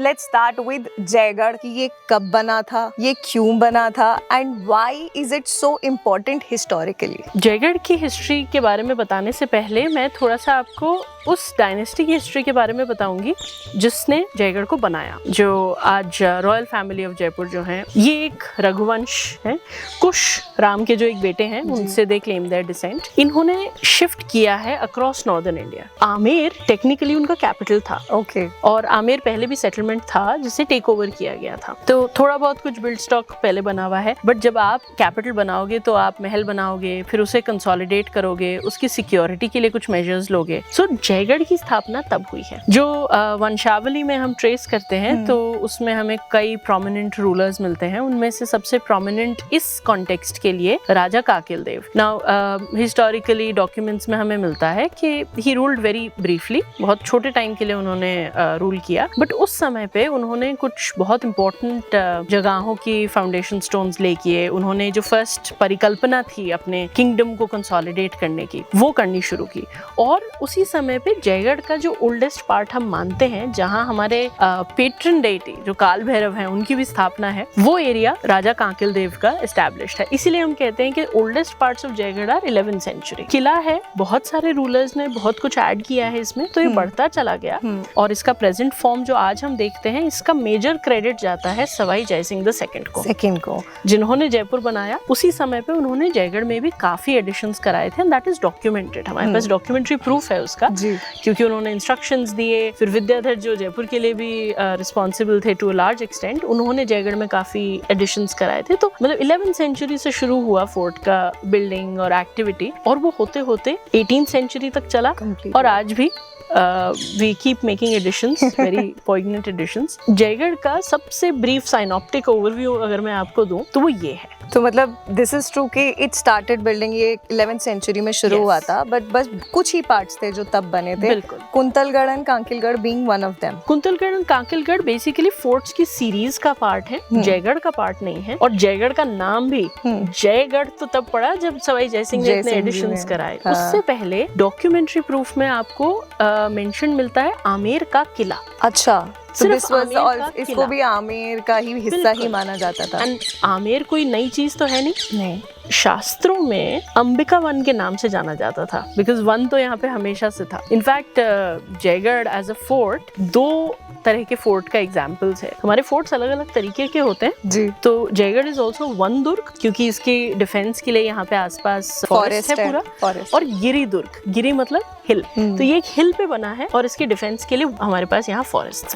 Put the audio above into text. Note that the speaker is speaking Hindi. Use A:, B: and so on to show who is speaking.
A: let's start with जयगढ़ कि ये कब बना था, ये क्यों बना था and why is it so important historically?
B: Jaigarh की हिस्ट्री के बारे में बताने से पहले मैं थोड़ा सा आपको उस डायनेस्टी की हिस्ट्री के बारे में बताऊंगी जिसने जयगढ़ को बनाया। जो आज रॉयल फैमिली ऑफ जयपुर जो है, ये एक रघुवंश है। कुश राम के जो एक बेटे हैं उनसे दे क्लेम देयर डिसेंट। इन्होंने शिफ्ट किया है across northern India. Amer technically उनका कैपिटल था।
A: ओके।
B: और आमेर पहले भी सेटलमेंट था जिसे टेक ओवर किया गया था, तो थोड़ा बहुत कुछ बिल्ड स्टॉक पहले बना हुआ है। बट जब आप कैपिटल बनाओगे तो आप महल बनाओगे, फिर उसे कंसोलिडेट करोगे, उसकी सिक्योरिटी के लिए कुछ मेजर्स लोगे। सो जयगढ़ की स्थापना तब हुई है। जो वंशावली में हम ट्रेस करते हैं तो उसमें हमें कई प्रोमिनेंट रूलर्स मिलते हैं। उनमें से सबसे प्रोमिनेंट इस कॉन्टेक्स्ट के लिए राजा काकिल देव। नाउ हिस्टोरिकली डॉक्यूमेंट्स में हमें मिलता है कि ही रूल्ड वेरी ब्रीफली, बहुत छोटे टाइम के लिए उन्होंने रूल किया। बट उस समय पे उन्होंने कुछ बहुत इंपॉर्टेंट जगहों की फाउंडेशन स्टोन्स ले किए। उन्होंने जो फर्स्ट परिकल्पना थी अपने किंगडम को कंसोलिडेट करने की, वो करनी शुरू की। और उसी समय पे जयगढ़ का जो ओल्डेस्ट पार्ट हम मानते हैं, जहां हमारे पेट्रन डेटी जो काल भैरव हैं उनकी भी स्थापना है, वो एरिया राजा कांकिल देव का एस्टैब्लिश्ड है। इसीलिए हम कहते हैं कि oldest parts of Jaigarh are 11th century. किला है, बहुत सारे रूलर्स ने बहुत कुछ ऐड किया है इसमें, तो ये बढ़ता चला गया। और इसका प्रेजेंट फॉर्म जो आज हम देखते हैं, इसका मेजर क्रेडिट जाता है सवाई जयसिंह द सेकंड को, जिन्होंने जयपुर बनाया। उसी समय पे उन्होंने जयगढ़ में भी काफी एडिशंस कराए थे, दैट इज डॉक्यूमेंटेड। हमारे पास डॉक्यूमेंट्री प्रूफ है उसका, क्योंकि उन्होंने इंस्ट्रक्शंस दिए। फिर विद्याधर जो जयपुर के लिए भी रिस्पॉन्सिबल थे टू अ लार्ज एक्सटेंट, उन्होंने जयगढ़ में काफी एडिशंस कराए थे। तो मतलब 11th सेंचुरी से शुरू हुआ फोर्ट का बिल्डिंग और एक्टिविटी, और वो होते होते 18th सेंचुरी तक चला। और आज भी we keep making additions, very poignant additions. Jaigarh का सबसे ब्रीफ साइनॉप्टिक ओवरव्यू अगर मैं आपको दूं तो वो ये है।
A: तो मतलब दिस इज ट्रू कि इट स्टार्टेड बिल्डिंग, ये 11th सेंचुरी में शुरू हुआ था, बट बस कुछ ही पार्ट्स थे जो तब बने थे।
B: बिल्कुल।
A: Kuntalgarh and Kankilgarh being one of them.
B: Kuntalgarh and Kankilgarh basically forts की सीरीज का पार्ट है, जयगढ़ का पार्ट नहीं है। और जयगढ़ का नाम भी जयगढ़ तो तब पड़ा जब सवाई जयसिंह ने इतने एडिशंस कराए। उससे पहले डॉक्यूमेंट्री प्रूफ में आपको मेंशन मिलता है आमेर का किला।
A: अच्छा, so
B: सिर्फ
A: this was
B: आमेर
A: all,
B: का
A: इसको
B: किला।
A: भी आमेर का ही हिस्सा ही माना जाता था।
B: एंड आमेर कोई नई चीज तो है नहीं। शास्त्रों में अंबिका वन के नाम से जाना जाता था, बिकॉज वन तो यहाँ पे हमेशा से था। In fact Jaigarh as a fort, दो तरह के फोर्ट का एग्जाम्पल्स है। हमारे फोर्ट्स अलग अलग तरीके के होते हैं जी। तो जयगढ़ इज ऑल्सो वन दुर्ग, क्योंकि इसकी डिफेंस के लिए यहाँ पे आसपास फॉरेस्ट है पूरा। और गिरी दुर्ग, गिरी मतलब हिल, तो ये एक हिल पे बना है और इसकी डिफेंस के लिए हमारे पास यहाँ फॉरेस्ट है।